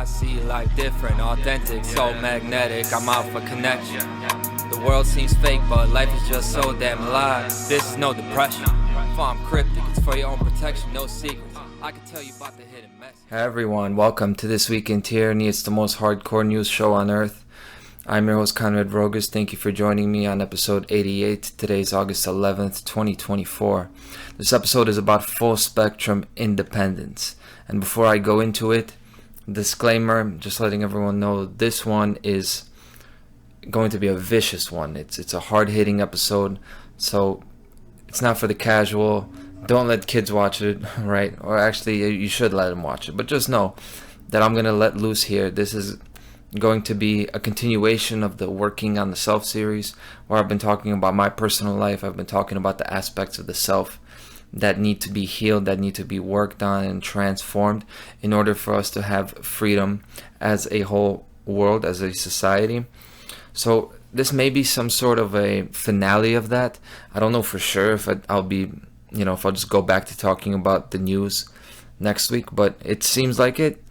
see life different, authentic, so magnetic. I'm out for connection. The world seems fake, but life is just so damn alive. This is no depression. If I'm cryptic, it's for your own protection, no secrets. I can tell you about the hidden message. Hey everyone, welcome to This Week in Tyranny. It's the most hardcore news show on earth. I'm your host, Conrad Rogas. Thank you for joining me on episode 88. Today is August 11th, 2024. This episode is about full spectrum independence. And before I go into it, disclaimer, just letting everyone know, this one is going to be a vicious one. It's a hard-hitting episode, so it's not for the casual. Don't let kids watch it, right? Or actually, you should let them watch it. But just know that I'm going to let loose here. This is going to be a continuation of the Working on the Self series, where I've been talking about my personal life. I've been talking about the aspects of the self that need to be healed, that need to be worked on and transformed in order for us to have freedom as a whole world, as a society. So this may be some sort of a finale of that. I don't know for sure if I'll be, if I'll just go back to talking about the news next week, but it seems like it.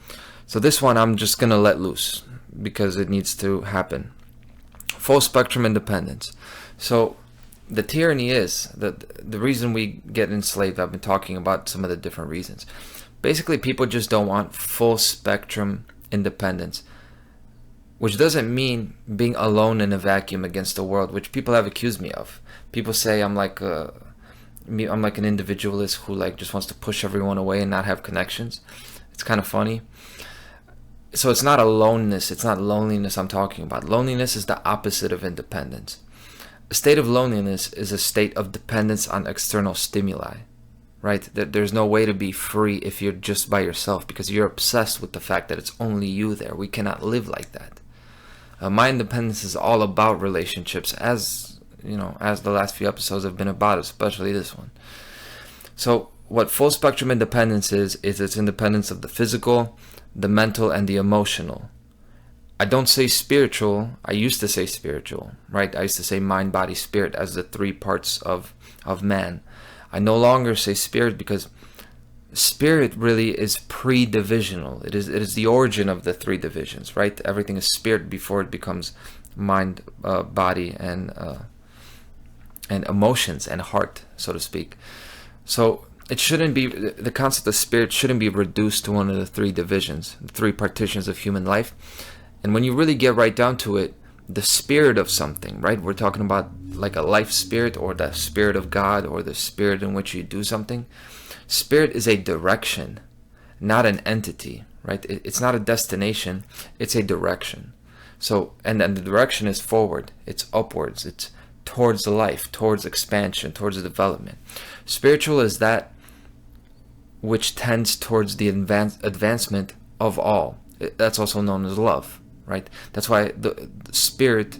So this one I'm just going to let loose because it needs to happen. Full spectrum independence. So the tyranny is the reason we get enslaved. I've been talking about some of the different reasons. Basically, people just don't want full spectrum independence, which doesn't mean being alone in a vacuum against the world, which people have accused me of. People say I'm like an individualist who just wants to push everyone away and not have connections. It's kind of funny. So it's not aloneness, it's not loneliness I'm talking about. Loneliness is the opposite of independence. A state of loneliness is a state of dependence on external stimuli, right? There's no way to be free if you're just by yourself because you're obsessed with the fact that it's only you there. We cannot live like that. My independence is all about relationships, as the last few episodes have been about, especially this one. So what full spectrum independence is its independence of the physical, the mental, and the emotional. I don't say spiritual. I used to say spiritual, right? I used to say mind, body, spirit as the three parts of man. I no longer say spirit because spirit really is pre-divisional. It is the origin of the three divisions, right? Everything is spirit before it becomes mind, body, and emotions and heart, so to speak. So it shouldn't be, the concept of spirit shouldn't be reduced to one of the three divisions, the three partitions of human life. And when you really get right down to it, the spirit of something, right? We're talking about like a life spirit or the spirit of God or the spirit in which you do something. Spirit is a direction, not an entity, right? It's not a destination, it's a direction. So, and then the direction is forward, it's upwards, it's towards the life, towards expansion, towards the development. Spiritual is that which tends towards the advancement of all. That's also known as love, right? That's why the spirit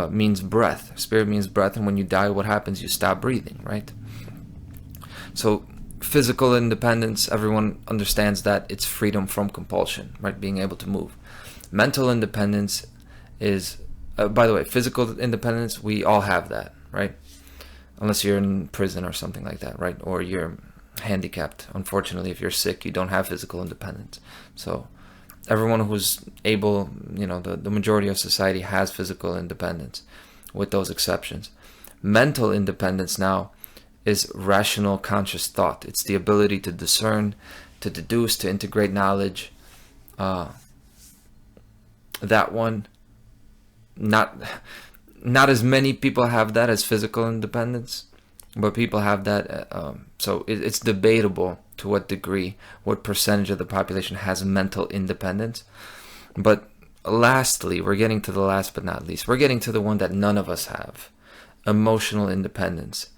means breath. Spirit means breath, and when you die, what happens? You stop breathing, right? So physical independence, everyone understands that it's freedom from compulsion, right? Being able to move. Mental independence is, by the way, physical independence, we all have that, right? Unless you're in prison or something like that, right? Or you're handicapped. Unfortunately, if you're sick, you don't have physical independence. So everyone who's able, the majority of society has physical independence, with those exceptions. Mental independence now is rational, conscious thought. It's the ability to discern, to deduce, to integrate knowledge. That one, not as many people have that as physical independence, but people have that. So it's debatable to what degree, what percentage of the population has mental independence. But lastly, we're getting to the last but not least. We're getting to the one that none of us have. Emotional independence.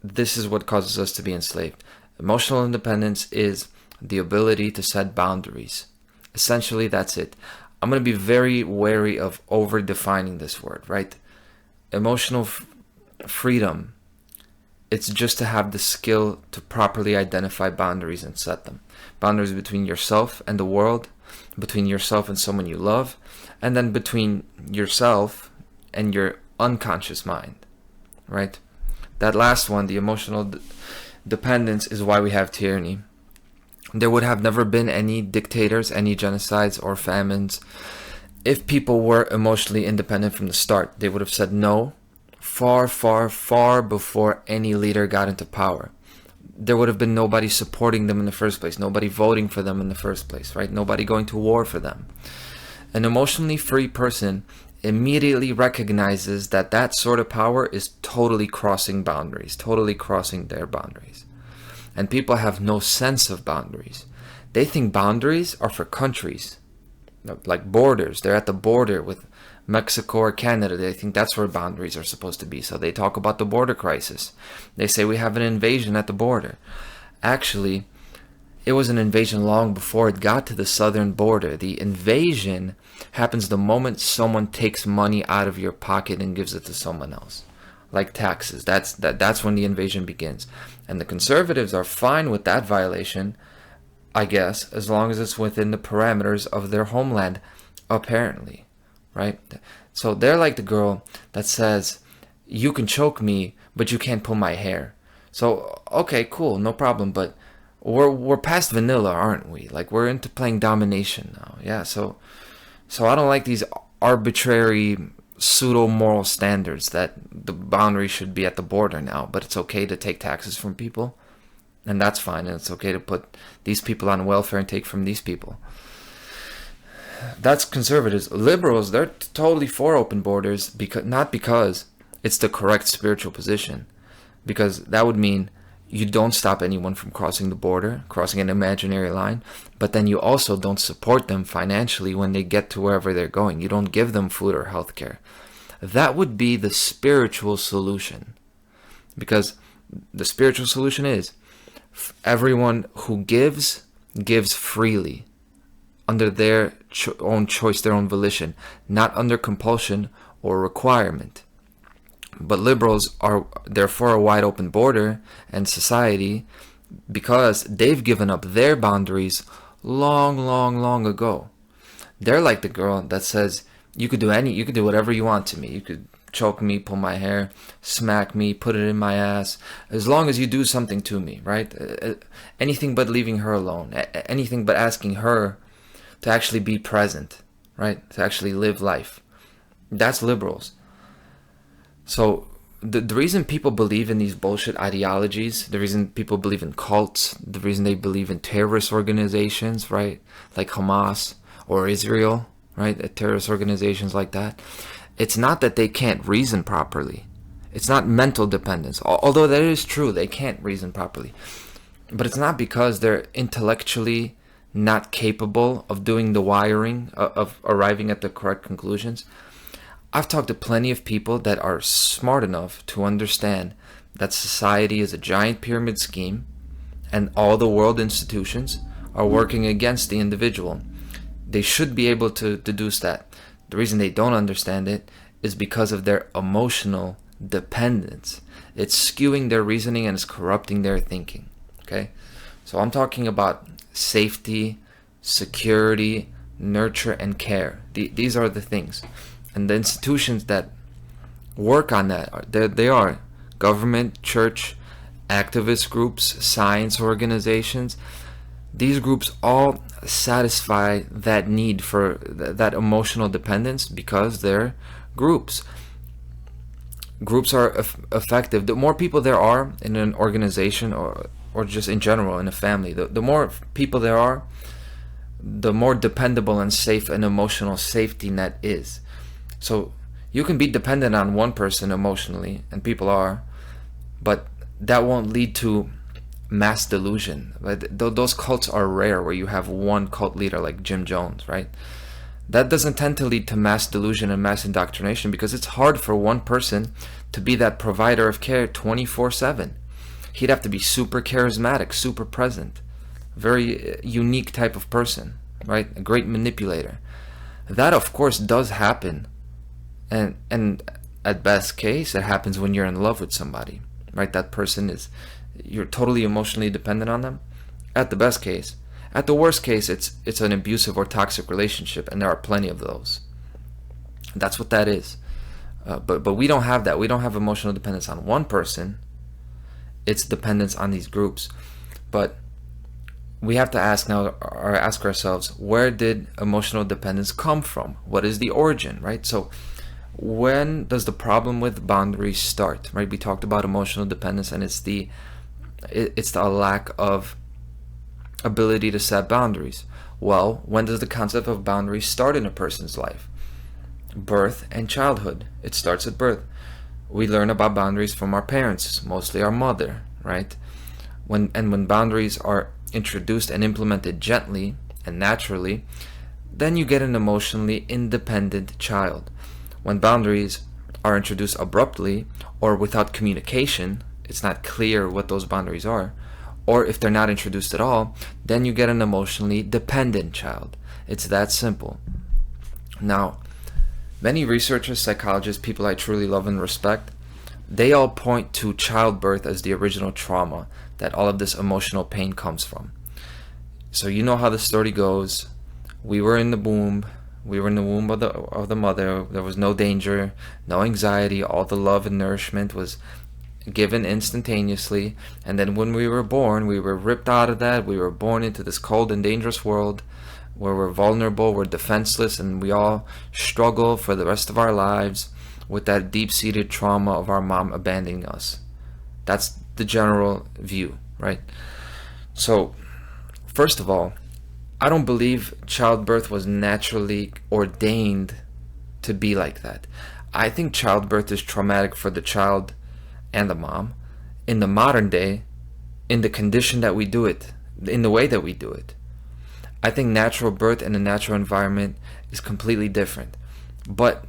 This is what causes us to be enslaved. Emotional independence is the ability to set boundaries. Essentially, that's it. I'm going to be very wary of over-defining this word, right? Emotional freedom. It's just to have the skill to properly identify boundaries and set them. Boundaries between yourself and the world, between yourself and someone you love, and then between yourself and your unconscious mind, right? That last one, the emotional dependence, is why we have tyranny. There would have never been any dictators, any genocides or famines. If people were emotionally independent from the start, they would have said no far, far, far before any leader got into power. There would have been nobody supporting them in the first place, nobody voting for them in the first place, right? Nobody going to war for them. An emotionally free person immediately recognizes that that sort of power is totally crossing boundaries, totally crossing their boundaries. And people have no sense of boundaries. They think boundaries are for countries, like borders. They're at the border with Mexico or Canada. They think that's where boundaries are supposed to be. So they talk about the border crisis. They say we have an invasion at the border. Actually, it was an invasion long before it got to the southern border. The invasion happens the moment someone takes money out of your pocket and gives it to someone else, like taxes. That's when the invasion begins. And the conservatives are fine with that violation, I guess, as long as it's within the parameters of their homeland, apparently, right? So they're like the girl that says, you can choke me, but you can't pull my hair. So, okay, cool, no problem, but we're past vanilla, aren't we? Like, we're into playing domination now. Yeah, so I don't like these arbitrary pseudo-moral standards that the boundary should be at the border now, but it's okay to take taxes from people, and that's fine, and it's okay to put these people on welfare and take from these people. That's conservatives. Liberals, they're totally for open borders, not because it's the correct spiritual position, because that would mean you don't stop anyone from crossing the border, crossing an imaginary line, but then you also don't support them financially when they get to wherever they're going. You don't give them food or health care. That would be the spiritual solution, because the spiritual solution is everyone who gives freely, under their own choice, their own volition, not under compulsion or requirement. But liberals are therefore a wide open border and society because they've given up their boundaries long ago. They're like the girl that says, you could do whatever you want to me. You could choke me, pull my hair, smack me, put it in my ass, as long as you do something to me, right? Anything but leaving her alone. Anything but asking her to actually be present, right? To actually live life. That's liberals. So the reason people believe in these bullshit ideologies, the reason people believe in cults, the reason they believe in terrorist organizations, right? Like Hamas or Israel, right? Terrorist organizations like that. It's not that they can't reason properly. It's not mental dependence. Although that is true, they can't reason properly. But it's not because they're intellectually not capable of doing the wiring, of arriving at the correct conclusions. I've talked to plenty of people that are smart enough to understand that society is a giant pyramid scheme and all the world institutions are working against the individual. They should be able to deduce that. The reason they don't understand it is because of their emotional dependence. It's skewing their reasoning and it's corrupting their thinking. Okay? So I'm talking about safety, security, nurture, and care. These are the things. And the institutions that work on that, they are government, church, activist groups, science organizations. These groups all satisfy that need for that emotional dependence because they're groups. Groups are effective. The more people there are in an organization or just in general in a family, the more people there are, the more dependable and safe an emotional safety net is. So you can be dependent on one person emotionally, and people are, but that won't lead to mass delusion. Those cults are rare where you have one cult leader like Jim Jones, right? That doesn't tend to lead to mass delusion and mass indoctrination because it's hard for one person to be that provider of care 24/7. He'd have to be super charismatic, super present, very unique type of person, right? A great manipulator. That, of course, does happen. And at best case, it happens when you're in love with somebody, right? That person you're totally emotionally dependent on them. At the best case. At the worst case, it's an abusive or toxic relationship, and there are plenty of those. That's what that is. But we don't have that. We don't have emotional dependence on one person. It's dependence on these groups. But we have to ask now, or ask ourselves, where did emotional dependence come from? What is the origin, right? So when does the problem with boundaries start, right? We talked about emotional dependence, and it's the lack of ability to set boundaries. Well, when does the concept of boundaries start in a person's life? Birth and childhood. It starts at birth. We learn about boundaries from our parents, mostly our mother, right? When boundaries are introduced and implemented gently and naturally, then you get an emotionally independent child. When boundaries are introduced abruptly or without communication, it's not clear what those boundaries are, or if they're not introduced at all, then you get an emotionally dependent child. It's that simple. Now, many researchers, psychologists, people I truly love and respect, they all point to childbirth as the original trauma that all of this emotional pain comes from. So you know how the story goes. We were in the womb of the mother. There was no danger, no anxiety. All the love and nourishment was given instantaneously. And then when we were born, we were ripped out of that. We were born into this cold and dangerous world where we're vulnerable, we're defenseless, and we all struggle for the rest of our lives with that deep-seated trauma of our mom abandoning us. That's the general view, right? So, first of all, I don't believe childbirth was naturally ordained to be like that. I think childbirth is traumatic for the child and the mom in the modern day, in the condition that we do it, in the way that we do it. I think natural birth in a natural environment is completely different. But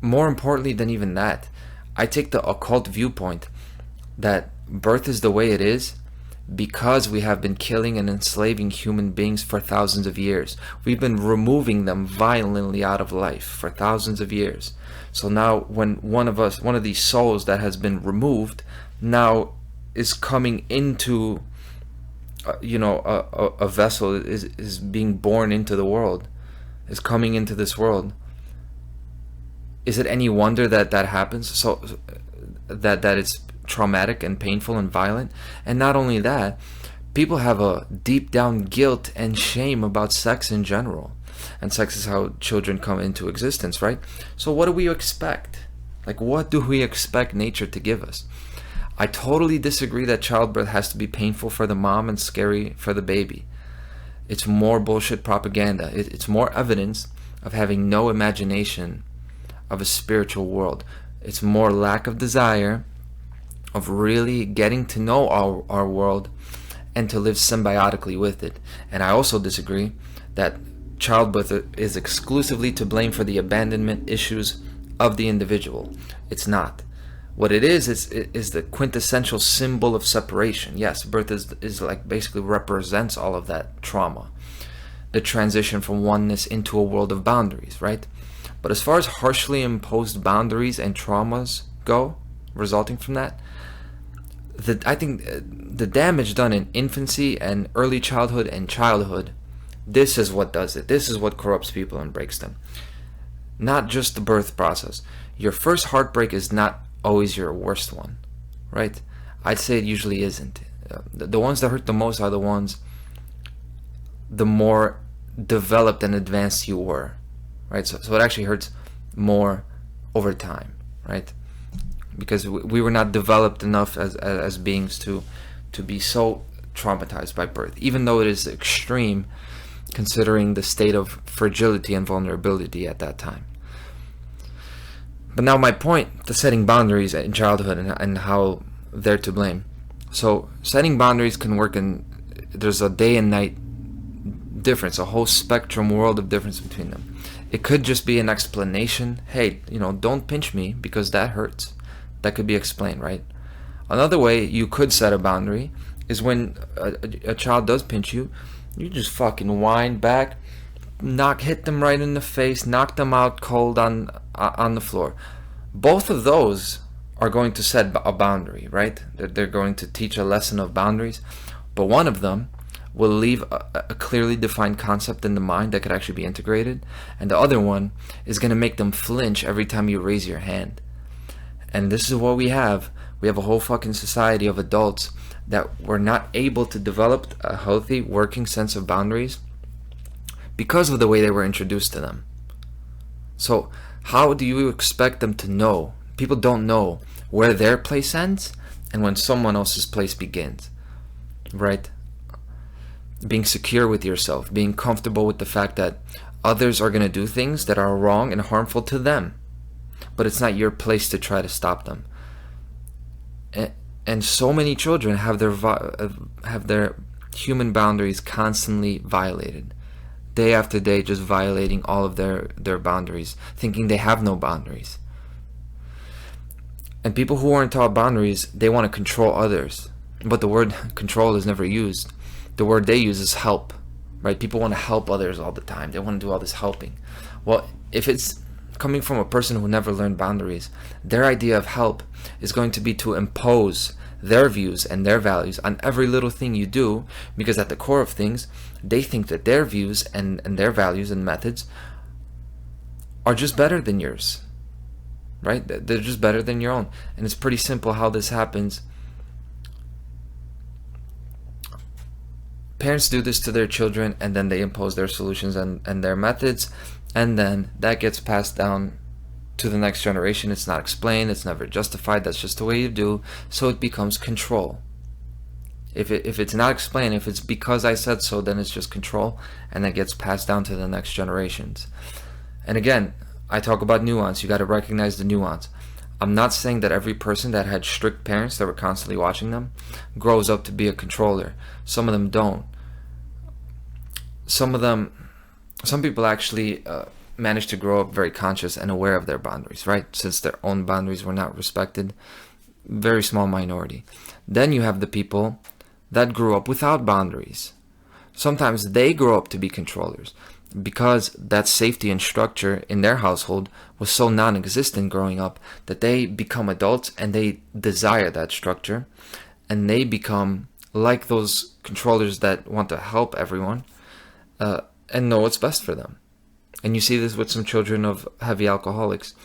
more importantly than even that, I take the occult viewpoint that birth is the way it is because we have been killing and enslaving human beings for thousands of years. We've been removing them violently out of life for thousands of years. So now when one of these souls that has been removed now is coming into a vessel, is being born into the world, is coming into this world. Is it any wonder that happens? So that it's traumatic and painful and violent? And not only that, people have a deep down guilt and shame about sex in general. And sex is how children come into existence, right? So what do we expect? Like, what do we expect nature to give us? I totally disagree that childbirth has to be painful for the mom and scary for the baby. It's more bullshit propaganda. It's more evidence of having no imagination of a spiritual world. It's more lack of desire of really getting to know our world and to live symbiotically with it. And I also disagree that childbirth is exclusively to blame for the abandonment issues of the individual. It's not. What it is the quintessential symbol of separation. Yes, birth is like basically represents all of that trauma. The transition from oneness into a world of boundaries, right? But as far as harshly imposed boundaries and traumas go, resulting from that, I think the damage done in infancy and early childhood and childhood, this is what does it. This is what corrupts people and breaks them. Not just the birth process. Your first heartbreak is not always your worst one, right? I'd say it usually isn't. The ones that hurt the most are the ones the more developed and advanced you were, right? So it actually hurts more over time, right? Because we were not developed enough as beings to be so traumatized by birth, even though it is extreme considering the state of fragility and vulnerability at that time. But now my point to setting boundaries in childhood and how they're to blame. So setting boundaries can work there's a day and night difference, a whole spectrum world of difference between them. It could just be an explanation. Hey, don't pinch me because that hurts. That could be explained, right? Another way you could set a boundary is when a child does pinch you, you just fucking wind back, hit them right in the face, knock them out cold on the floor. Both of those are going to set a boundary, right? They're going to teach a lesson of boundaries, but one of them will leave a clearly defined concept in the mind that could actually be integrated, and the other one is going to make them flinch every time you raise your hand. And this is what we have We have a whole fucking society of adults that were not able to develop a healthy working sense of boundaries because of the way they were introduced to them. So how do you expect them to know? People don't know where their place ends and when someone else's place begins, right? Being secure with yourself, being comfortable with the fact that others are going to do things that are wrong and harmful to them, but it's not your place to try to stop them. And so many children have their human boundaries constantly violated, day after day, just violating all of their boundaries, thinking they have no boundaries. And people who aren't taught boundaries, they want to control others, but the word control is never used. The word they use is help, right? People want to help others all the time. They want to do all this helping. Well, if it's coming from a person who never learned boundaries, their idea of help is going to be to impose their views and their values on every little thing you do, because at the core of things, they think that their views and their values and methods are just better than yours, right? They're just better than your own. And it's pretty simple how this happens. Parents do this to their children, and then they impose their solutions and their methods, and then that gets passed down to the next generation. It's not explained, it's never justified, that's just the way you do, so it becomes control. If it's not explained, if it's because I said so, then it's just control, and that gets passed down to the next generations. And again, I talk about nuance. You got to recognize the nuance. I'm not saying that every person that had strict parents that were constantly watching them grows up to be a controller. Some of them don't. Some people actually manage to grow up very conscious and aware of their boundaries, right? Since their own boundaries were not respected. Very small minority. Then you have the people that grew up without boundaries. Sometimes they grow up to be controllers because that safety and structure in their household was so non-existent growing up that they become adults and they desire that structure, and they become like those controllers that want to help everyone and know what's best for them. And you see this with some children of heavy alcoholics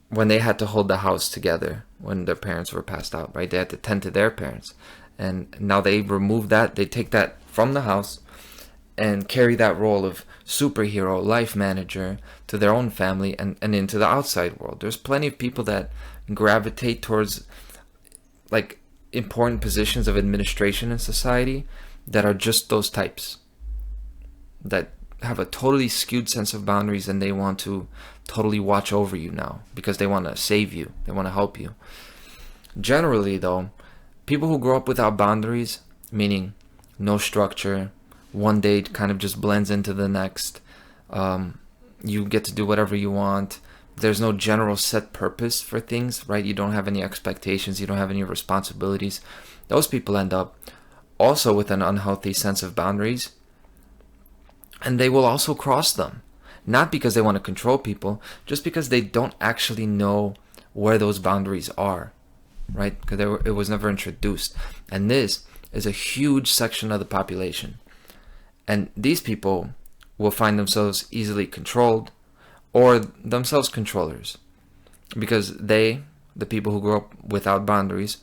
when they had to hold the house together when their parents were passed out, right? They had to tend to their parents. And now they remove that, they take that from the house and carry that role of superhero, life manager to their own family and into the outside world. There's plenty of people that gravitate towards like important positions of administration in society that are just those types, that have a totally skewed sense of boundaries, and they want to totally watch over you now because they want to save you, they want to help you. Generally though, people who grow up without boundaries, meaning no structure, one day kind of just blends into the next, you get to do whatever you want, there's no general set purpose for things, right? You don't have any expectations, you don't have any responsibilities. Those people end up also with an unhealthy sense of boundaries, and they will also cross them, not because they want to control people, just because they don't actually know where those boundaries are, right? Because it was never introduced. And this is a huge section of the population. And these people will find themselves easily controlled or themselves controllers, because the people who grow up without boundaries,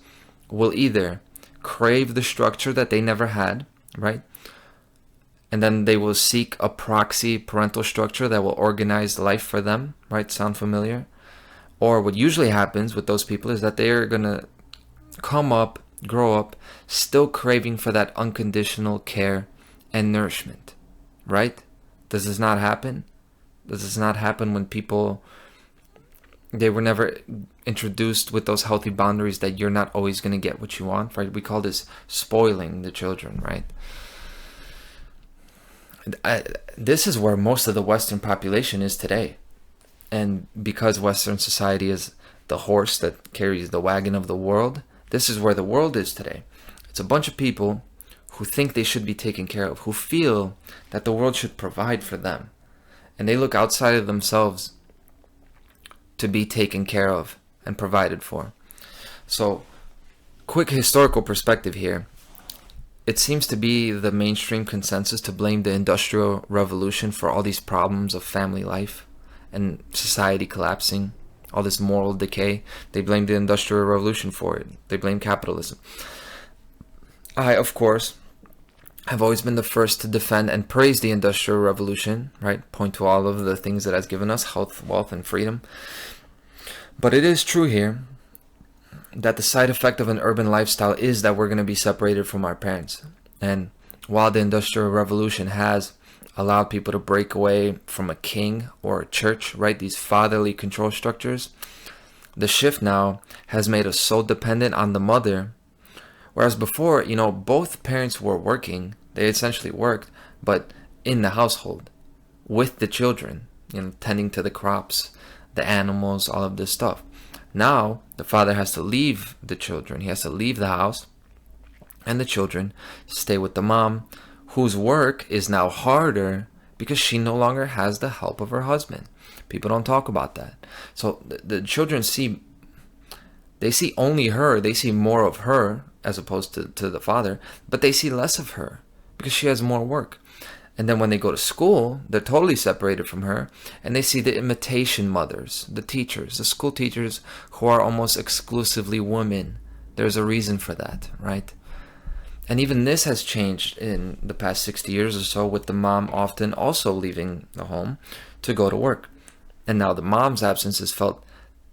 will either crave the structure that they never had, right? And then they will seek a proxy parental structure that will organize life for them, right? Sound familiar? Or what usually happens with those people is that they are going to grow up, still craving for that unconditional care and nourishment, right? Does this not happen? Does this not happen when people, they were never introduced with those healthy boundaries that you're not always going to get what you want, right? We call this spoiling the children, right? This is where most of the Western population is today. And because Western society is the horse that carries the wagon of the world, this is where the world is today. It's a bunch of people who think they should be taken care of, who feel that the world should provide for them. And they look outside of themselves to be taken care of and provided for. So, quick historical perspective here. It seems to be the mainstream consensus to blame the Industrial Revolution for all these problems of family life and society collapsing, all this moral decay. They blame the Industrial Revolution for it. They blame capitalism. I, of course, have always been the first to defend and praise the Industrial Revolution, right? Point to all of the things that has given us health, wealth, and freedom. But it is true here that the side effect of an urban lifestyle is that we're going to be separated from our parents. And while the Industrial Revolution has allowed people to break away from a king or a church, right? These fatherly control structures, the shift now has made us so dependent on the mother. Whereas before, both parents were working. They essentially worked, but in the household with the children, tending to the crops, the animals, all of this stuff. Now, the father has to leave the children. He has to leave the house, and the children stay with the mom, whose work is now harder because she no longer has the help of her husband. People don't talk about that. So the children see only her. They see more of her as opposed to the father, but they see less of her because she has more work. And then when they go to school, they're totally separated from her, and they see the imitation mothers, the teachers, the school teachers who are almost exclusively women. There's a reason for that, right? And even this has changed in the past 60 years or so, with the mom often also leaving the home to go to work. And now the mom's absence is felt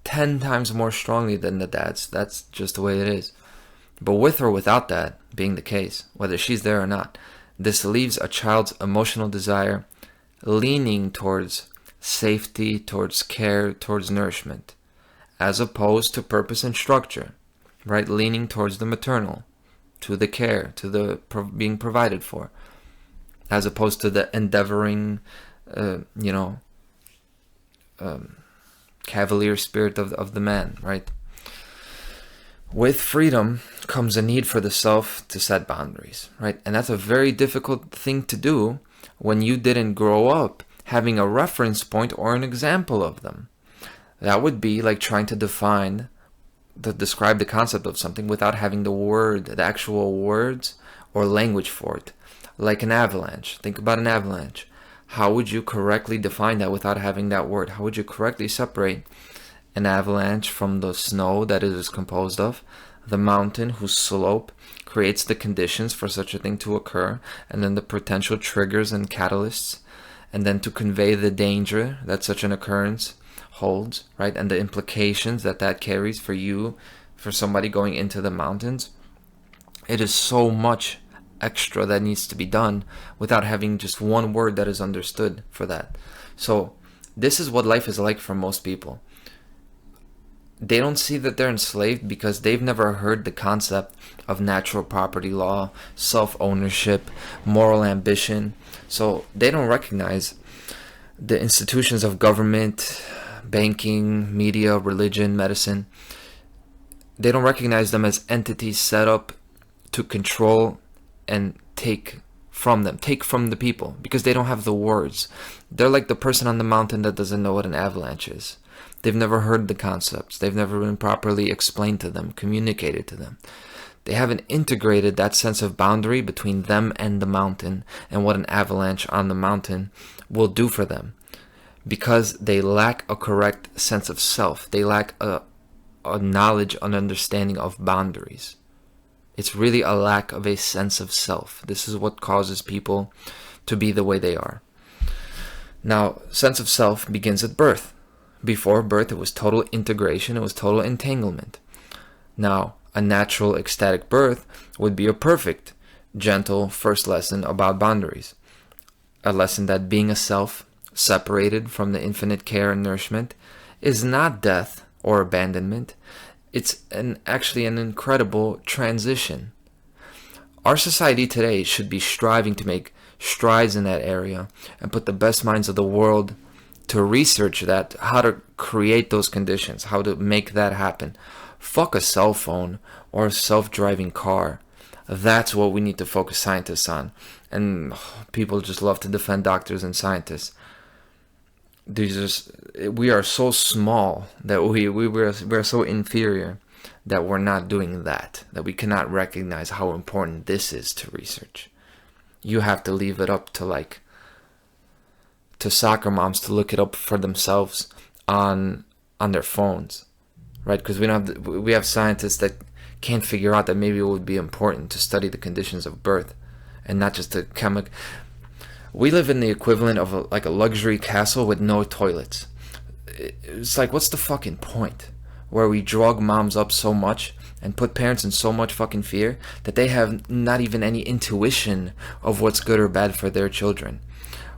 10 times more strongly than the dad's. That's just the way it is. But with or without that being the case, whether she's there or not, this leaves a child's emotional desire leaning towards safety, towards care, towards nourishment, as opposed to purpose and structure, right? Leaning towards the maternal, to the care, to the being provided for, as opposed to the endeavoring, cavalier spirit of the man, right? With freedom comes a need for the self to set boundaries, right? And that's a very difficult thing to do when you didn't grow up having a reference point or an example of them. That would be like trying to describe the concept of something without having the actual words or language for it. Like an avalanche. Think about an avalanche. How would you correctly define that without having that word? How would you correctly separate an avalanche from the snow that it is composed of, the mountain whose slope creates the conditions for such a thing to occur, and then the potential triggers and catalysts, and then to convey the danger that such an occurrence holds, right? And the implications that carries for you, for somebody going into the mountains. It is so much extra that needs to be done without having just one word that is understood for that. So this is what life is like for most people. They don't see that they're enslaved because they've never heard the concept of natural property law, self-ownership, moral ambition. So they don't recognize the institutions of government, banking, media, religion, medicine. They don't recognize them as entities set up to control and take from the people, because they don't have the words. They're like the person on the mountain that doesn't know what an avalanche is. They've never heard the concepts. They've never been properly explained to them, communicated to them. They haven't integrated that sense of boundary between them and the mountain and what an avalanche on the mountain will do for them, because they lack a correct sense of self. They lack a knowledge, an understanding of boundaries. It's really a lack of a sense of self. This is what causes people to be the way they are. Now, sense of self begins at birth. Before birth, it was total integration. It was total entanglement. Now, a natural ecstatic birth would be a perfect, gentle first lesson about boundaries. A lesson that being a self, separated from the infinite care and nourishment, is not death or abandonment. It's actually an incredible transition. Our society today should be striving to make strides in that area and put the best minds of the world to research that, how to create those conditions, how to make that happen. Fuck a cell phone or a self-driving car. That's what we need to focus scientists on. And people just love to defend doctors and scientists. We are so small that we are so inferior that we're not doing that we cannot recognize how important this is to research. You have to leave it up to soccer moms to look it up for themselves on on their phones, right? Because we have scientists that can't figure out that maybe it would be important to study the conditions of birth and not just the chemical. We live in the equivalent of like a luxury castle with no toilets. It's like, what's the fucking point? Where we drug moms up so much and put parents in so much fucking fear that they have not even any intuition of what's good or bad for their children.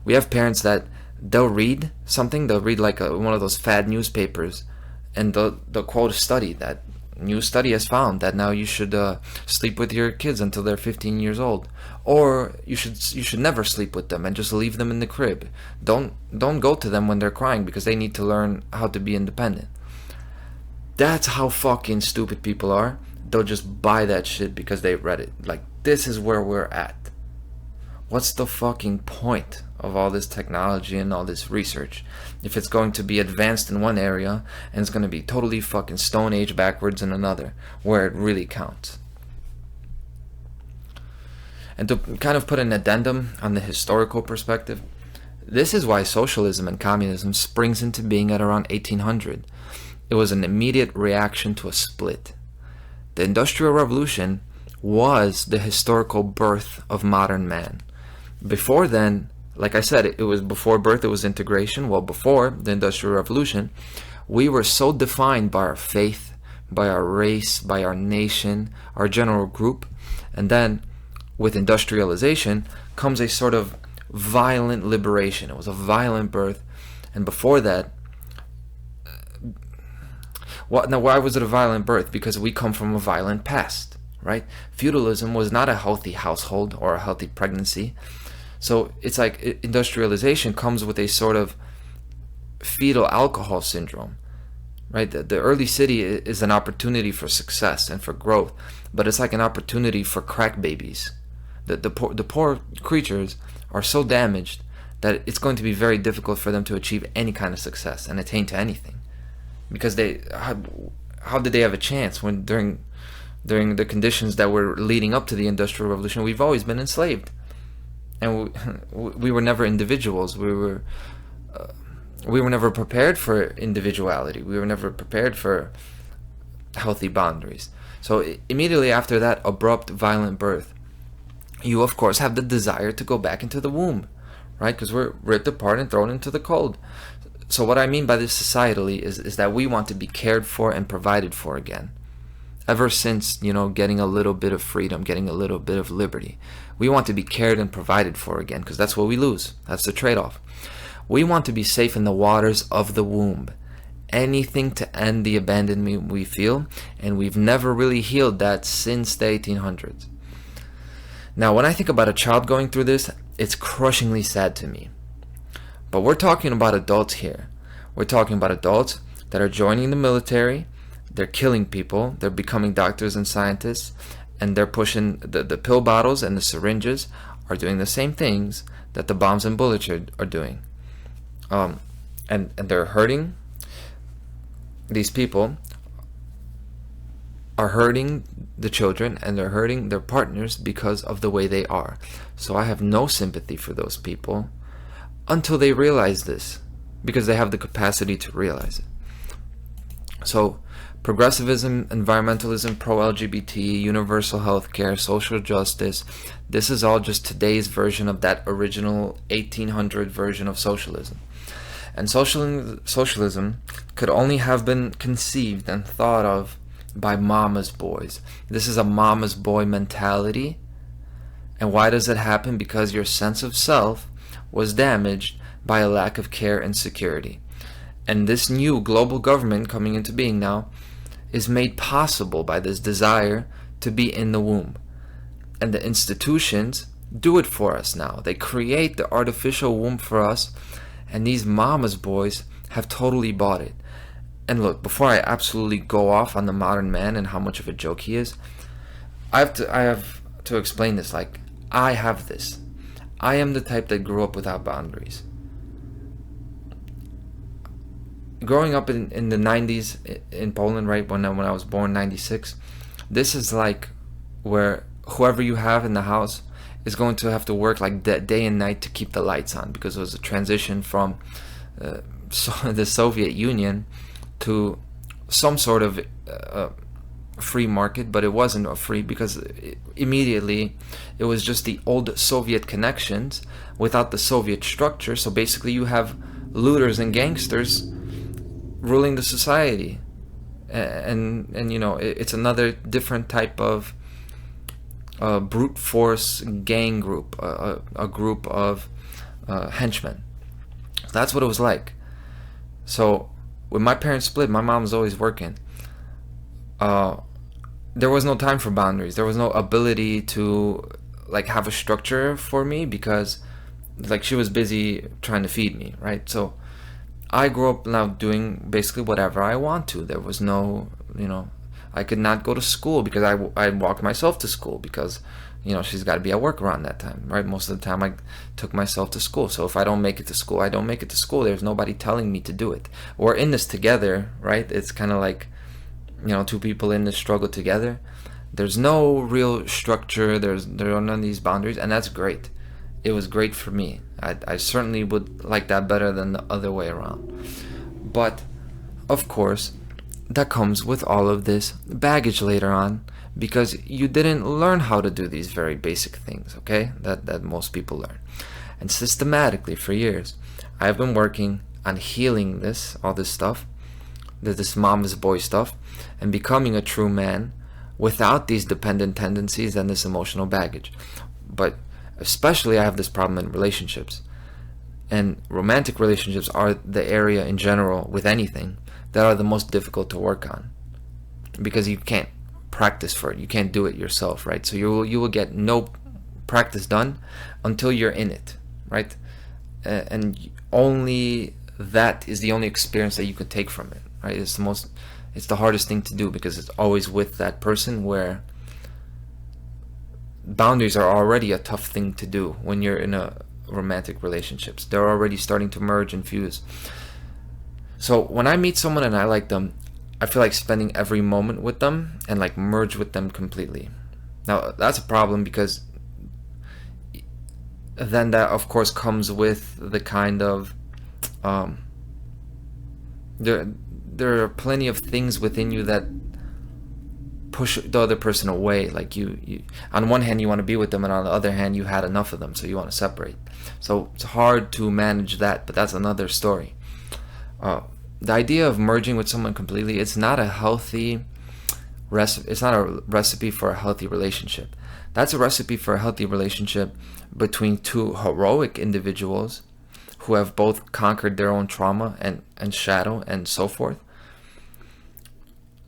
We have parents that they'll read something, they'll read like one of those fad newspapers, and they'll quote a study. That new study has found that now you should sleep with your kids until they're 15 years old, or you should never sleep with them and just leave them in the crib. Don't go to them when they're crying because they need to learn how to be independent. That's how fucking stupid people are. They'll just buy that shit because they read it. Like, this is where we're at. What's the fucking point of all this technology and all this research if it's going to be advanced in one area and it's going to be totally fucking Stone Age backwards in another, where it really counts? And to kind of put an addendum on the historical perspective, this is why socialism and communism springs into being at around 1800. It was an immediate reaction to a split. The Industrial Revolution was the historical birth of modern man. Before then, like I said, it was before birth, it was integration. Well, before the Industrial Revolution, we were so defined by our faith, by our race, by our nation, our general group. And then with industrialization comes a sort of violent liberation. It was a violent birth. And before that, now why was it a violent birth? Because we come from a violent past, right? Feudalism was not a healthy household or a healthy pregnancy. So it's like industrialization comes with a sort of fetal alcohol syndrome, right? The early city is an opportunity for success and for growth, but it's like an opportunity for crack babies. The poor creatures are so damaged that it's going to be very difficult for them to achieve any kind of success and attain to anything, because how did they have a chance when during the conditions that were leading up to the Industrial Revolution, we've always been enslaved. And we were never individuals. We were never prepared for individuality. We were never prepared for healthy boundaries. So immediately after that abrupt, violent birth, you of course have the desire to go back into the womb, right? Because we're ripped apart and thrown into the cold. So what I mean by this societally is that we want to be cared for and provided for again. Ever since, getting a little bit of freedom, getting a little bit of liberty, we want to be cared and provided for again, because that's what we lose. That's the trade-off. We want to be safe in the waters of the womb. Anything to end the abandonment we feel, and we've never really healed that since the 1800s. Now, when I think about a child going through this, it's crushingly sad to me. But we're talking about adults here. We're talking about adults that are joining the military. They're killing people. They're becoming doctors and scientists. And they're pushing the pill bottles, and the syringes are doing the same things that the bombs and bullets are doing. And they're hurting. These people are hurting the children, and they're hurting their partners because of the way they are. So I have no sympathy for those people until they realize this, because they have the capacity to realize it. So progressivism, environmentalism, pro-LGBT, universal healthcare, social justice, this is all just today's version of that original 1800 version of socialism. And socialism could only have been conceived and thought of by mama's boys. This is a mama's boy mentality. And why does it happen? Because your sense of self was damaged by a lack of care and security. And this new global government coming into being now is made possible by this desire to be in the womb. And the institutions do it for us now. They create the artificial womb for us, and these mama's boys have totally bought it. And look, before I absolutely go off on the modern man and how much of a joke he is, I have to explain this. Like, I have this. I am the type that grew up without boundaries. Growing up in the 90s in Poland, right, when I was born, 96, this is like where whoever you have in the house is going to have to work like day and night to keep the lights on, because it was a transition from the Soviet Union to some sort of free market, but it wasn't a free, because immediately it was just the old Soviet connections without the Soviet structure. So basically you have looters and gangsters ruling the society, and you know, it's another different type of brute force gang group, a group of henchmen. That's what it was like. So when my parents split, my mom was always working. There was no time for boundaries. There was no ability to like have a structure for me, because like she was busy trying to feed me, right? So I grew up now doing basically whatever I want to. There was no, you know, I could not go to school because I walked myself to school, because, you know, she's got to be at work around that time, right? Most of the time I took myself to school. So if I don't make it to school, I don't make it to school. There's nobody telling me to do it. We're in this together, right? It's kind of like, you know, two people in this struggle together. There's no real structure. There are none of these boundaries, and that's great. It was great for me. I certainly would like that better than the other way around. But of course, that comes with all of this baggage later on, because you didn't learn how to do these very basic things, okay? That most people learn. And systematically for years, I've been working on healing all this stuff, this mama's boy stuff, and becoming a true man without these dependent tendencies and this emotional baggage. But especially I have this problem in relationships. And romantic relationships are the area in general with anything that are the most difficult to work on, because you can't practice for it. You can't do it yourself, right? So you will get no practice done until you're in it, right? And only that is the only experience that you could take from it, right? It's the hardest thing to do, because it's always with that person, where boundaries are already a tough thing to do when you're in a romantic relationships. They're already starting to merge and fuse. So when I meet someone and I like them, I feel like spending every moment with them and like merge with them completely. Now that's a problem, because then that of course comes with the kind of there are plenty of things within you that push the other person away. Like you on one hand you want to be with them, and on the other hand you had enough of them, so you want to separate. So it's hard to manage that, but that's another story. The idea of merging with someone completely, it's not a healthy recipe. It's not a recipe for a healthy relationship. That's a recipe for a healthy relationship between two heroic individuals who have both conquered their own trauma and shadow and so forth.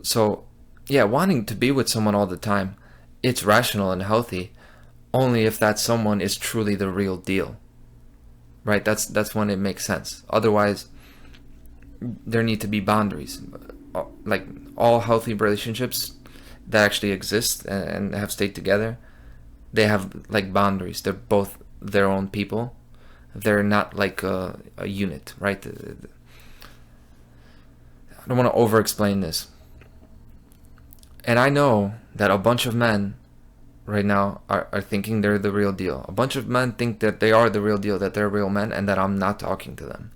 So yeah, wanting to be with someone all the time, it's rational and healthy only if that someone is truly the real deal, right? That's when it makes sense. Otherwise, there need to be boundaries. Like all healthy relationships that actually exist and have stayed together, they have like boundaries. They're both their own people. They're not like a unit, right? I don't want to over explain this. And I know that a bunch of men right now are thinking they're the real deal. A bunch of men think that they are the real deal, that they're real men, and that I'm not talking to them.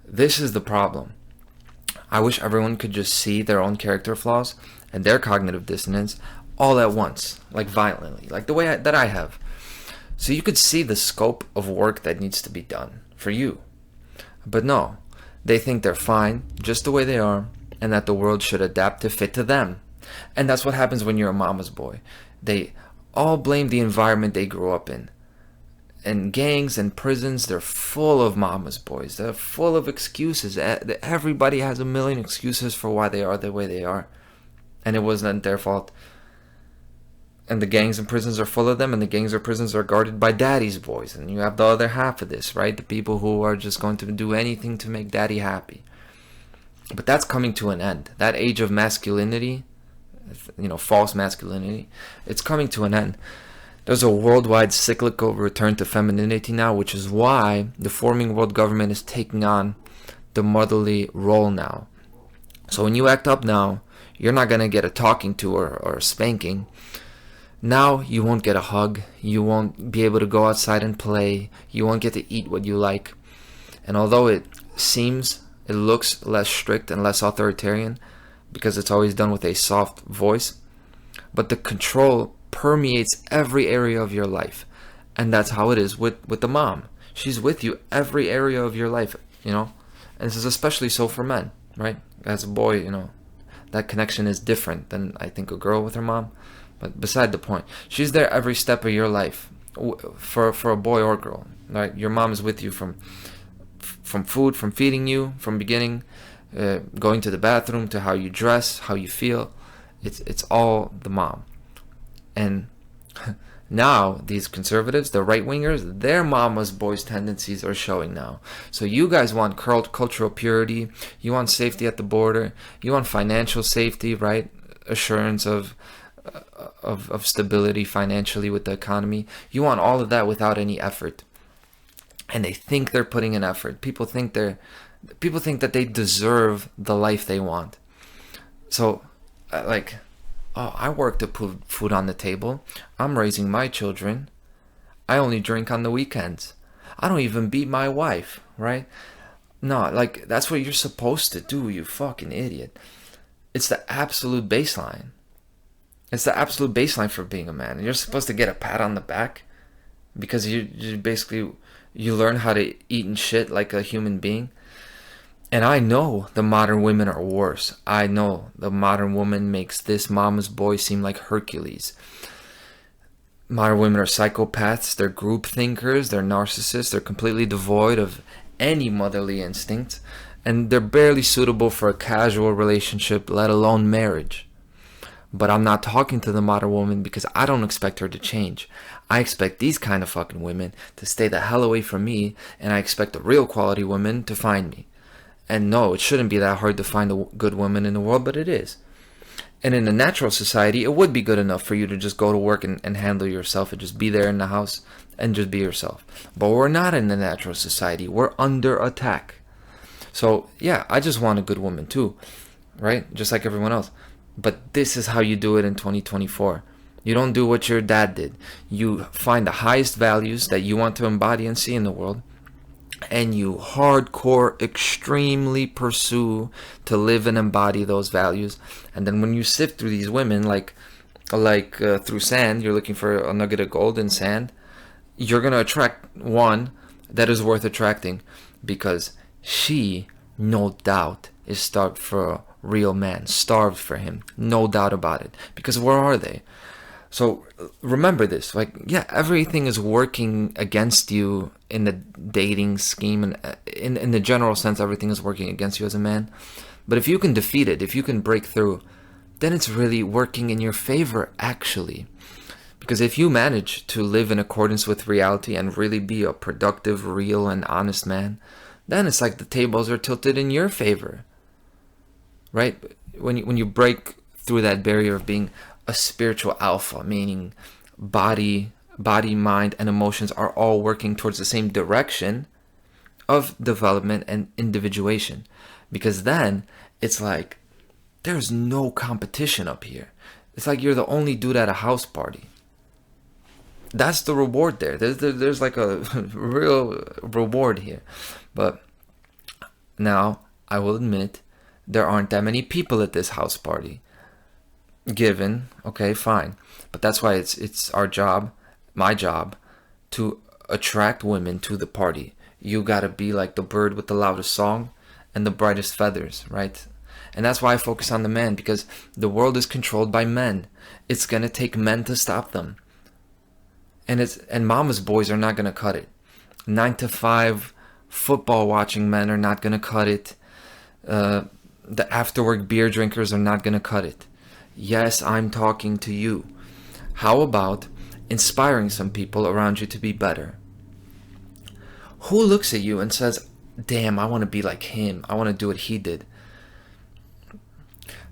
This is the problem. I wish everyone could just see their own character flaws and their cognitive dissonance all at once, like violently, like the way that I have. So you could see the scope of work that needs to be done for you. But no, they think they're fine just the way they are, and that the world should adapt to fit to them. And that's what happens when you're a mama's boy. They all blame the environment they grew up in. And gangs and prisons, they're full of mama's boys. They're full of excuses. Everybody has a million excuses for why they are the way they are. And it wasn't their fault. And the gangs and prisons are full of them, and the gangs or prisons are guarded by daddy's boys. And you have the other half of this, right? The people who are just going to do anything to make daddy happy. But that's coming to an end. That age of masculinity, false masculinity, it's coming to an end. There's a worldwide cyclical return to femininity now, which is why the forming world government is taking on the motherly role now. So when you act up now, you're not going to get a talking to or a spanking. Now you won't get a hug. You won't be able to go outside and play. You won't get to eat what you like. And although it seems It looks less strict and less authoritarian because it's always done with a soft voice. But the control permeates every area of your life. And that's how it is with the mom. She's with you every area of your life, you know. And this is especially so for men, right? As a boy, you know, that connection is different than I think a girl with her mom. But beside the point, she's there every step of your life for a boy or girl, right? Your mom is with you from food, from feeding you, from beginning, going to the bathroom, to how you dress, how you feel. It's all the mom. And now these conservatives, the right wingers, their mama's boys tendencies are showing now. So you guys want cultural purity, you want safety at the border, you want financial safety, right? Assurance of stability financially with the economy. You want all of that without any effort. And they think they're putting in effort. People think that they deserve the life they want. So oh, I work to put food on the table. I'm raising my children. I only drink on the weekends. I don't even beat my wife, right? No, that's what you're supposed to do, you fucking idiot. It's the absolute baseline. It's the absolute baseline for being a man. And you're supposed to get a pat on the back because you basically, you learn how to eat and shit like a human being. And I know the modern women are worse. I know the modern woman makes this mama's boy seem like Hercules. Modern women are psychopaths. They're group thinkers. They're narcissists. They're completely devoid of any motherly instinct. And they're barely suitable for a casual relationship, let alone marriage. But I'm not talking to the modern woman because I don't expect her to change. I expect these kind of fucking women to stay the hell away from me, and I expect a real quality woman to find me. And no, it shouldn't be that hard to find a good woman in the world, but it is. And in a natural society, it would be good enough for you to just go to work and handle yourself and just be there in the house and just be yourself. But we're not in a natural society. We're under attack. So, yeah, I just want a good woman too, right? Just like everyone else. But this is how you do it in 2024. You don't do what your dad did. You find the highest values that you want to embody and see in the world, and you hardcore, extremely pursue to live and embody those values. And then when you sift through these women like through sand, you're looking for a nugget of gold in sand, you're going to attract one that is worth attracting, because she, no doubt, is starved for a real man, starved for him, no doubt about it. Because where are they? So remember this, everything is working against you in the dating scheme, and in the general sense, everything is working against you as a man. But if you can defeat it, if you can break through, then it's really working in your favor, actually. Because if you manage to live in accordance with reality and really be a productive, real, and honest man, then it's like the tables are tilted in your favor, right? When you break through that barrier of being a spiritual alpha, meaning body, mind, and emotions are all working towards the same direction of development and individuation. Because then it's like there's no competition up here. It's like you're the only dude at a house party. That's the reward there. There's like a real reward here. But now, I will admit, there aren't that many people at this house party. Given, okay, fine. But that's why it's our job, my job, to attract women to the party. You gotta be like the bird with the loudest song and the brightest feathers, right? And that's why I focus on the men, because the world is controlled by men. It's gonna take men to stop them. And mama's boys are not gonna cut it. 9 to 5 football watching men are not gonna cut it. The after-work beer drinkers are not gonna cut it. Yes, I'm talking to you. How about inspiring some people around you to be better? Who looks at you and says, damn, I want to be like him. I want to do what he did.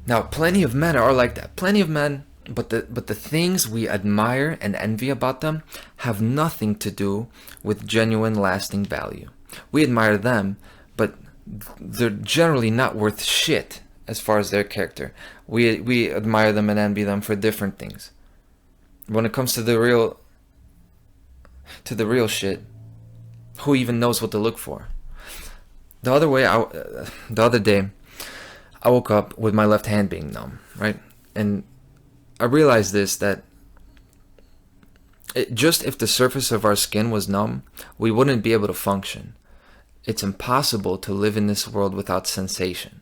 Now, plenty of men are like that. Plenty of men, but the things we admire and envy about them have nothing to do with genuine lasting value. We admire them, but they're generally not worth shit as far as their character. We admire them and envy them for different things. When it comes to the real shit, who even knows what to look for? The other day, I woke up with my left hand being numb, right? And I realized that just if the surface of our skin was numb, we wouldn't be able to function. It's impossible to live in this world without sensation.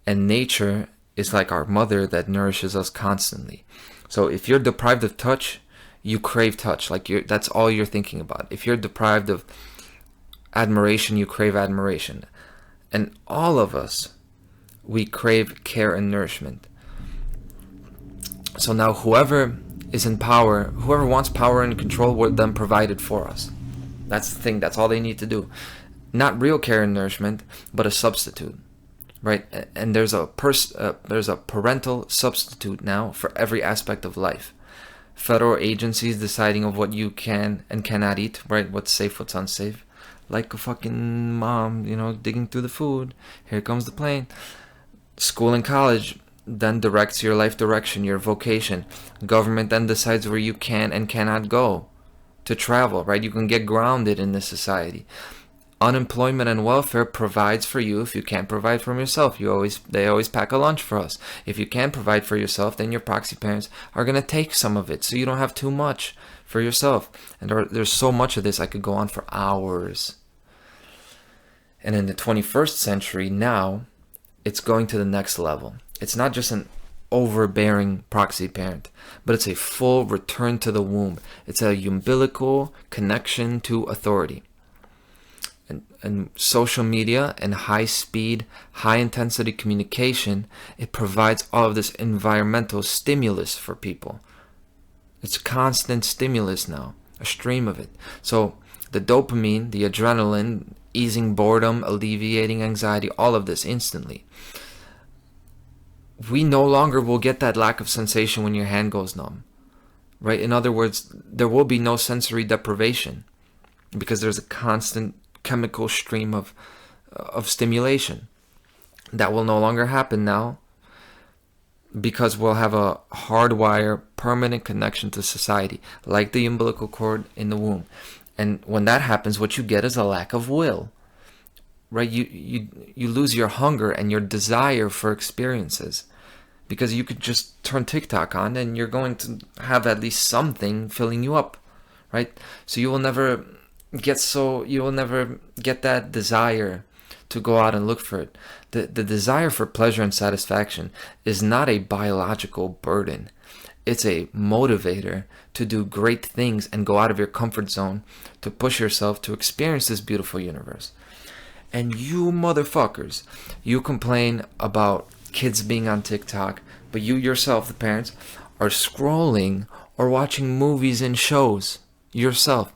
And nature is like our mother that nourishes us constantly. So if you're deprived of touch, you crave touch. That's all you're thinking about. If you're deprived of admiration, you crave admiration. And all of us, we crave care and nourishment. So now whoever is in power, whoever wants power and control, will then provide it for us. That's the thing. That's all they need to do. Not real care and nourishment, but a substitute, right? And there's a parental substitute now for every aspect of life. Federal agencies deciding of what you can and cannot eat, right? What's safe, what's unsafe. Like a fucking mom, digging through the food. Here comes the plane. School and college then directs your life direction, your vocation. Government then decides where you can and cannot go to travel, right? You can get grounded in this society. Unemployment and welfare provides for you if you can't provide for yourself. They always pack a lunch for us. If you can't provide for yourself, then your proxy parents are going to take some of it so you don't have too much for yourself. And there's so much of this, I could go on for hours. And in the 21st century now, it's going to the next level. It's not just an overbearing proxy parent, but it's a full return to the womb. It's a umbilical connection to authority. And social media and high-speed, high-intensity communication, it provides all of this environmental stimulus for people. It's constant stimulus now, a stream of it. So the dopamine, the adrenaline, easing boredom, alleviating anxiety, all of this instantly. We no longer will get that lack of sensation when your hand goes numb, right? In other words, there will be no sensory deprivation because there's a constant chemical stream of stimulation. That will no longer happen now because we'll have a hardwire permanent connection to society, like the umbilical cord in the womb. And when that happens, what you get is a lack of will, right? You lose your hunger and your desire for experiences, because you could just turn TikTok on and you're going to have at least something filling you up, right? So you will never get that desire to go out and look for it. The desire for pleasure and satisfaction is not a biological burden. It's a motivator to do great things and go out of your comfort zone, to push yourself to experience this beautiful universe. And you motherfuckers, you complain about kids being on TikTok, but you yourself, the parents, are scrolling or watching movies and shows yourself.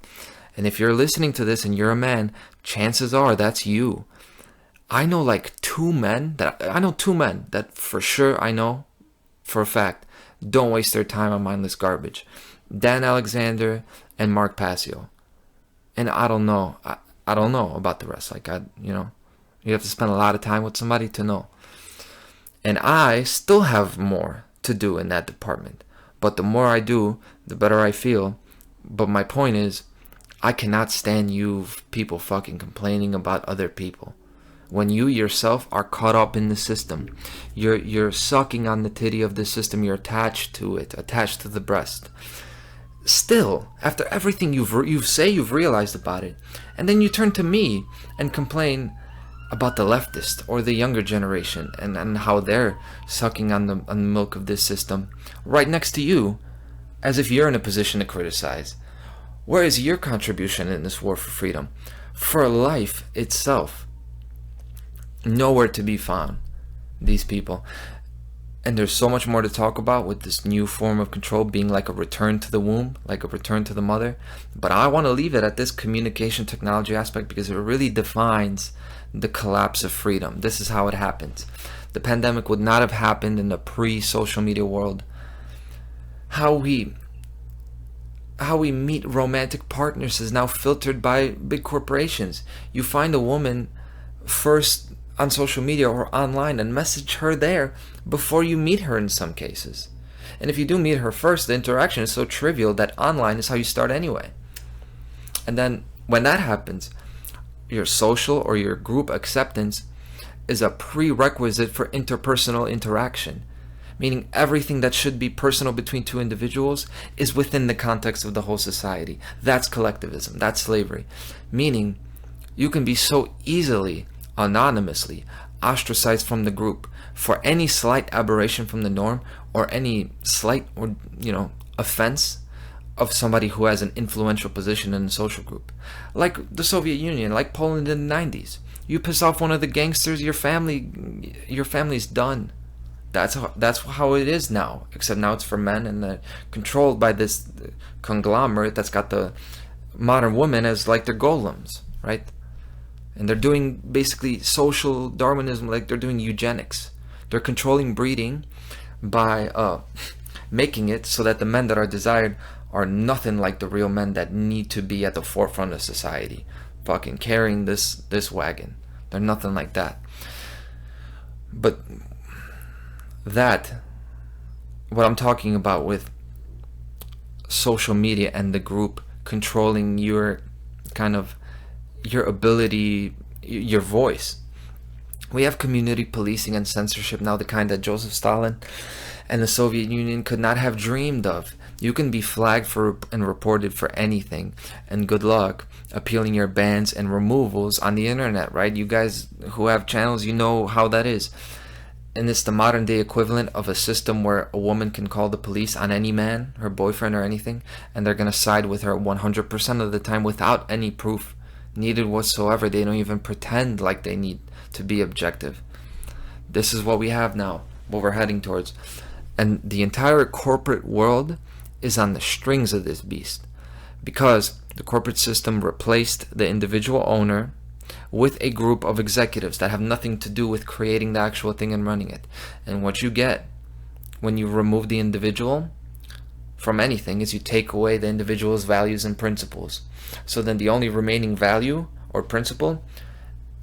And if you're listening to this and you're a man, chances are that's you. I know two men that for sure I know for a fact don't waste their time on mindless garbage. Dan Alexander and Mark Passio. And I don't know. I don't know about the rest. You have to spend a lot of time with somebody to know. And I still have more to do in that department. But the more I do, the better I feel. But my point is, I cannot stand you people fucking complaining about other people. When you yourself are caught up in the system, you're sucking on the titty of the system, you're attached to it, attached to the breast. Still, after everything you've realized about it, and then you turn to me and complain about the leftist or the younger generation and how they're sucking on the milk of this system right next to you, as if you're in a position to criticize. Where is your contribution in this war for freedom? For life itself. Nowhere to be found, these people. And there's so much more to talk about with this new form of control being like a return to the womb, like a return to the mother. But I want to leave it at this communication technology aspect because it really defines the collapse of freedom. This is how it happens. The pandemic would not have happened in the pre-social media world. How we meet romantic partners is now filtered by big corporations. You find a woman first on social media or online and message her there before you meet her in some cases. And if you do meet her first, the interaction is so trivial that online is how you start anyway. And then when that happens, your social or your group acceptance is a prerequisite for interpersonal interaction. Meaning everything that should be personal between two individuals is within the context of the whole society. That's collectivism. That's slavery. Meaning you can be so easily, anonymously ostracized from the group for any slight aberration from the norm, or any slight, or offense of somebody who has an influential position in the social group. Like the Soviet Union, like Poland in the 90s. You piss off one of the gangsters, your family's done. That's how it is now. Except now it's for men, and controlled by this conglomerate that's got the modern women as like their golems, right? And they're doing basically social Darwinism, like they're doing eugenics. They're controlling breeding by making it so that the men that are desired are nothing like the real men that need to be at the forefront of society, fucking carrying this wagon. They're nothing like that. But what I'm talking about with social media and the group controlling your ability, your voice. We have community policing and censorship now, the kind that Joseph Stalin and the Soviet Union could not have dreamed of. You can be flagged for and reported for anything, and good luck appealing your bans and removals on the internet, right? You guys who have channels, you know how that is. And it's the modern day equivalent of a system where a woman can call the police on any man, her boyfriend or anything, and they're going to side with her 100% of the time without any proof needed whatsoever. They don't even pretend like they need to be objective. This is what we have now, what we're heading towards. And the entire corporate world is on the strings of this beast, because the corporate system replaced the individual owner with a group of executives that have nothing to do with creating the actual thing and running it. And what you get when you remove the individual from anything is you take away the individual's values and principles. So then the only remaining value or principle,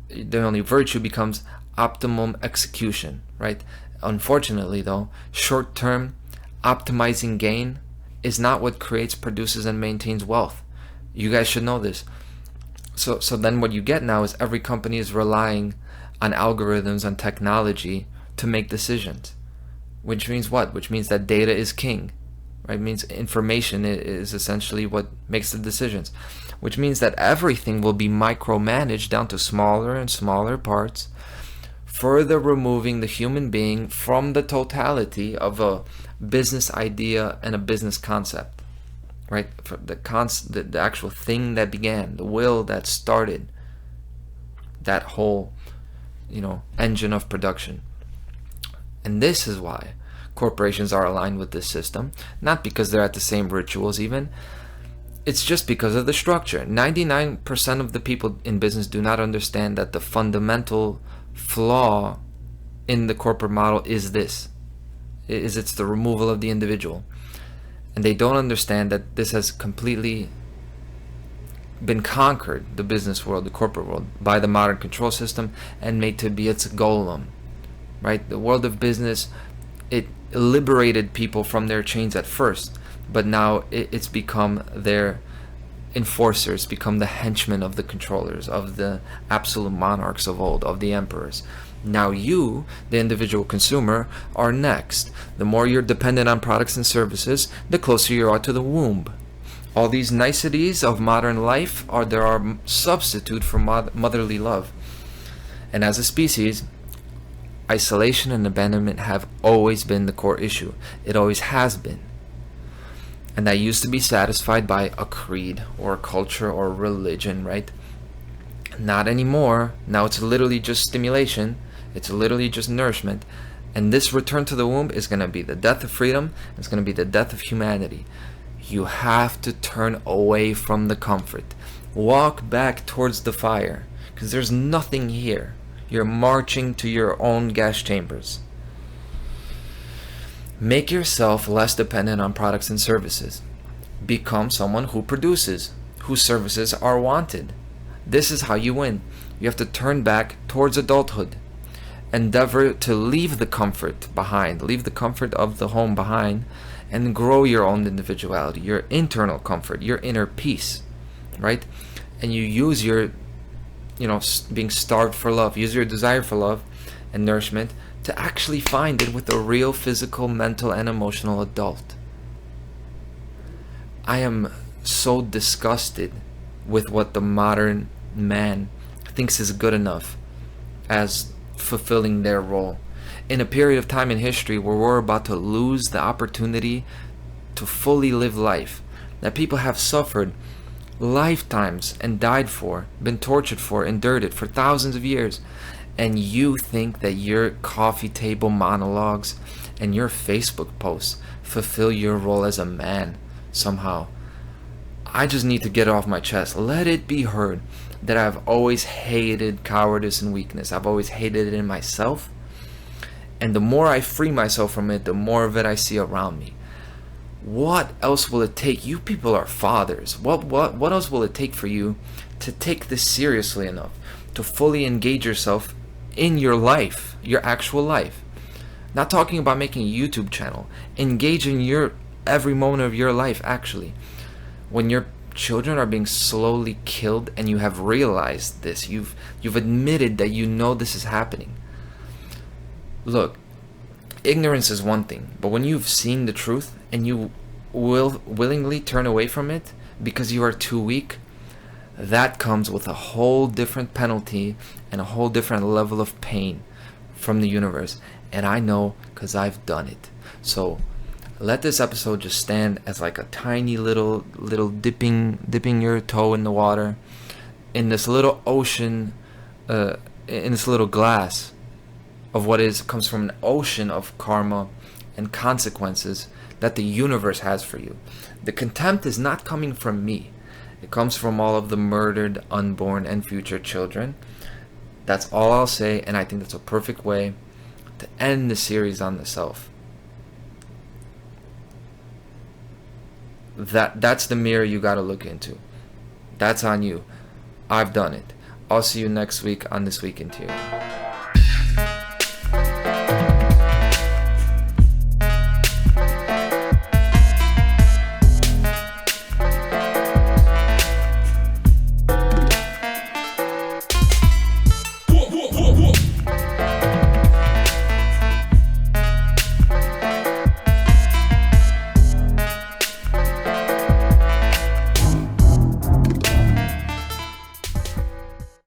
the only virtue, becomes optimum execution, right? Unfortunately though, short-term optimizing gain is not what creates, produces, and maintains wealth. You guys should know this. So then what you get now is every company is relying on algorithms, on technology to make decisions. Which means what? Which means that data is king, right? It means information is essentially what makes the decisions. Which means that everything will be micromanaged down to smaller and smaller parts, further removing the human being from the totality of a business idea and a business concept. Right, for the actual thing that began, the will that started that whole, engine of production. And this is why corporations are aligned with this system, not because they're at the same rituals even. It's just because of the structure. 99% of the people in business do not understand that the fundamental flaw in the corporate model is this. It's the removal of the individual. And they don't understand that this has completely been conquered, the business world, the corporate world, by the modern control system, and made to be its golem, right? The world of business, it liberated people from their chains at first, but now it's become their enforcers, become the henchmen of the controllers, of the absolute monarchs of old, of the emperors. Now you, the individual consumer, are next. The more you're dependent on products and services, the closer you are to the womb. All these niceties of modern life are substitute for motherly love. And as a species, isolation and abandonment have always been the core issue. It always has been. And that used to be satisfied by a creed or a culture or a religion, right? Not anymore. Now it's literally just stimulation. It's literally just nourishment. And this return to the womb is going to be the death of freedom. It's going to be the death of humanity. You have to turn away from the comfort. Walk back towards the fire, because there's nothing here. You're marching to your own gas chambers. Make yourself less dependent on products and services. Become someone who produces, whose services are wanted. This is how you win. You have to turn back towards adulthood. Endeavor to leave the comfort behind, leave the comfort of the home behind, and grow your own individuality, your internal comfort, your inner peace, right? And you use your being starved for love. Use your desire for love and nourishment to actually find it with a real physical, mental, and emotional adult. I am so disgusted with what the modern man thinks is good enough as fulfilling their role. In a period of time in history where we're about to lose the opportunity to fully live life, that people have suffered lifetimes and died for, been tortured for, endured it for thousands of years, and you think that your coffee table monologues and your Facebook posts fulfill your role as a man somehow. I just need to get it off my chest. Let it be heard that I've always hated cowardice and weakness. I've always hated it in myself. And the more I free myself from it, the more of it I see around me. What else will it take? You people are fathers. What else will it take for you to take this seriously enough to fully engage yourself in your life, your actual life? Not talking about making a YouTube channel. Engage in your every moment of your life, actually. When your children are being slowly killed and you have realized this, you've admitted that you know this is happening. Look, ignorance is one thing, but when you've seen the truth and you will willingly turn away from it because you are too weak, that comes with a whole different penalty and a whole different level of pain from the universe. And I know because I've done it. So let this episode just stand as like a tiny little dipping your toe in the water in this little ocean, in this little glass of what comes from an ocean of karma and consequences that the universe has for you. The contempt is not coming from me. It comes from all of the murdered, unborn, and future children. That's all I'll say, and I think that's a perfect way to end the series on the self. That's the mirror you gotta look into. That's on you. I've done it. I'll see you next week on This Week in Tyranny.